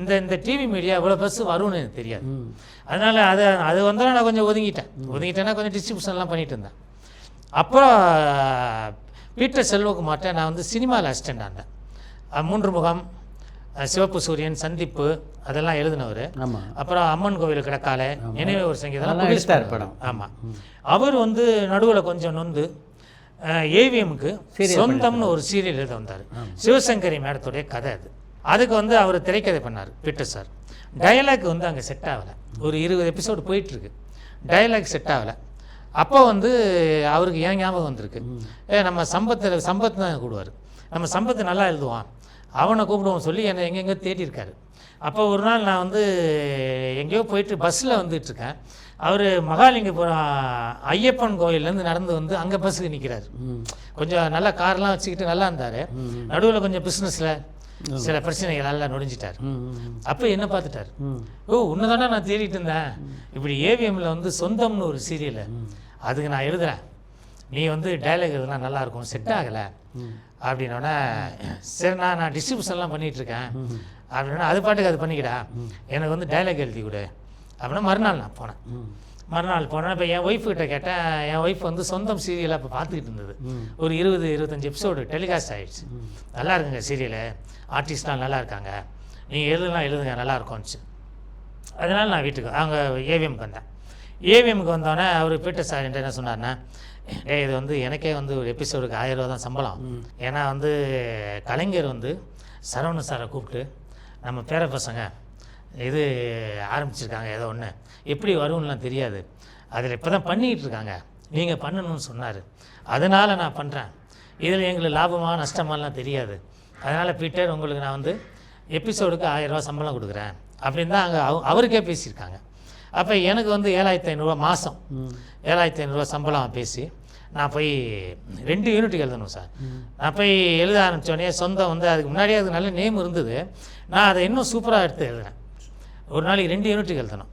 இந்த இந்த TV media இவ்வளோ பஸ் வரும்னு எனக்கு தெரியாது. அதனால் அது வந்தாலும் நான் கொஞ்சம் ஒதுங்கிட்டேன்னா கொஞ்சம் டிஸ்ட்ரிபியூஷன்லாம் பண்ணிகிட்டு இருந்தேன். அப்புறம் பீட்டர் செல்வகுமார்ட்ட நான் வந்து சினிமாவில் அசிஸ்டண்ட் ஆனேன். 3 முகம், சிவப்பு சூரியன், சந்திப்பு அதெல்லாம் எழுதினவர். அப்புறம் அம்மன் கோவில் கிடக்கால, நினைவே ஒரு சங்கீதம் படம். ஆமாம், அவர் வந்து நடுவில் கொஞ்சம் நொந்து ஏவிஎம்க்கு சொந்தம்னு ஒரு சீரியல் எழுத வந்தார். சிவசங்கரி மேடத்துடைய கதை அதுக்கு வந்து அவர் திரைக்கதை பண்ணார் பீட்டர் சார். டயலாக் வந்து அங்கே செட் ஆகலை. ஒரு 20 எபிசோடு போயிட்டுருக்கு, டயலாக் செட் ஆகலை. அப்போ வந்து அவருக்கு ஏன் ஞாபகம் வந்திருக்கு, நம்ம சம்பத்து தான் கூடுவார், நம்ம சம்பத்து நல்லா எழுதுவான், அவனை கூப்பிடுவோம் சொல்லி என்னை எங்கெங்கேயோ தேடியிருக்காரு. அப்போ ஒரு நாள் நான் வந்து எங்கேயோ போயிட்டு பஸ்ஸில் வந்துட்டுருக்கேன். அவர் மகாலிங்கபுரம் ஐயப்பன் கோயிலேருந்து நடந்து வந்து அங்கே பஸ்ஸுக்கு நிற்கிறார். கொஞ்சம் நல்லா கார்லாம் வச்சுக்கிட்டு நல்லா இருந்தார். நடுவில் கொஞ்சம் பிஸ்னஸில் சில பிரச்சனைகள் எல்லாம் நொடிஞ்சிட்டார். அப்போ என்ன பார்த்துட்டார், உன்னதானே நான் தேடிட்டு இருந்தேன், இப்படி ஏவிஎம்மில் வந்து சொந்தம்னு ஒரு சீரியல் அதுக்கு நான் எழுதுகிறேன், நீ வந்து டைலாக் எழுதுனா நல்லாயிருக்கும், செட் ஆகலை அப்படின்னோடனே சரி நான் டிஸ்ட்ரிபியூஷன்லாம் பண்ணிகிட்ருக்கேன் அப்படின்னா அது பாட்டுக்கு அது பண்ணிக்கிடா, எனக்கு வந்து டைலாக் எழுதி கொடு அப்படின்னா மறுநாள் நான் போனேன். மறுநாள் போனேன். இப்போ என் ஒய்ஃப்கிட்ட கேட்டேன். என் ஒய்ஃப் வந்து சொந்தம் சீரியலாக இப்போ பார்த்துக்கிட்டு இருந்தது. ஒரு 20-25 எபிசோடு டெலிகாஸ்ட் ஆகிடுச்சு. நல்லா இருக்குங்க சீரியலு, ஆர்டிஸ்ட்லாம் நல்லா இருக்காங்க, நீங்கள் எழுதுங்க நல்லா இருக்கும்ச்சு. அதனால் நான் வீட்டுக்கு அவங்க ஏவிஎம்க்கு வந்தேன். ஏவிஎம்க்கு வந்தோடனே அவர் பீட்டர் சார் என்ன சொன்னார்னா, இது வந்து எனக்கே வந்து ஒரு எபிசோடுக்கு 1000 ரூபா தான் சம்பளம். ஏன்னா வந்து கலைஞர் வந்து சரவண சாரை கூப்பிட்டு நம்ம பேர பசங்க இது ஆரம்பிச்சிருக்காங்க, ஏதோ ஒன்று எப்படி வரும்லாம் தெரியாது, அதில் இப்போ தான் பண்ணிக்கிட்டு இருக்காங்க, நீங்கள் பண்ணணும்னு சொன்னார், அதனால் நான் பண்ணுறேன், இதில் எங்களுக்கு லாபமாக நஷ்டமாலாம் தெரியாது, அதனால் பீட்டர் உங்களுக்கு நான் வந்து எபிசோடுக்கு 1000 ரூபா சம்பளம் கொடுக்குறேன் அப்படின்னு தான் அங்கே அவருக்கே பேசியிருக்காங்க. அப்போ எனக்கு வந்து 7500 மாதம் 7500 சம்பளம் பேசி நான் போய் 2 யூனிட்டுக்கு எழுதணும் சார். நான் போய் எழுத ஆரம்பித்தோடனே சொந்தம் வந்து அதுக்கு முன்னாடியே அதுக்கு நல்ல நேம் இருந்தது, நான் அதை இன்னும் சூப்பராக எடுத்து எழுதுனேன். ஒரு நாளைக்கு 2 யூனிட்டுக்கு எழுதணும்,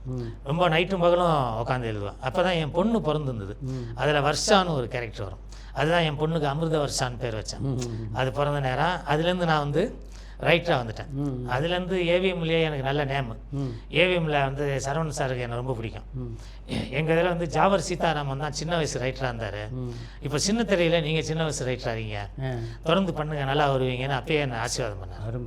ரொம்ப நைட்டும் பகலும் உட்காந்து எழுதுவேன். அப்போ தான் என் பொண்ணு பிறந்திருந்தது, அதில் வர்ஷான்னு ஒரு கேரக்டர் வரும், அதுதான் என் பொண்ணுக்கு அமிர்த வர்ஷான்னு பேர் வச்சேன். அது பிறந்த நேரம் அதுலேருந்து நான் வந்து ரைட்டராக வந்துட்டேன். அதுலேருந்து ஏவிஎம்லேயே எனக்கு நல்ல நேமு. ஏவிஎம்மில் வந்து சரவணன் சாருக்கு எனக்கு ரொம்ப பிடிக்கும். எங்கள் இதில் வந்து ஜாவர் சீதாராமன் தான் சின்ன வயசு ரைட்டராக இருந்தார். இப்போ சின்ன திரையில் நீங்கள் சின்ன வயசு ரைட்டராக இருக்கீங்க, தொடர்ந்து பண்ணுங்கள் நல்லா வருவீங்கன்னு அப்பயே என்னை ஆசீர்வாதம் பண்ணார்.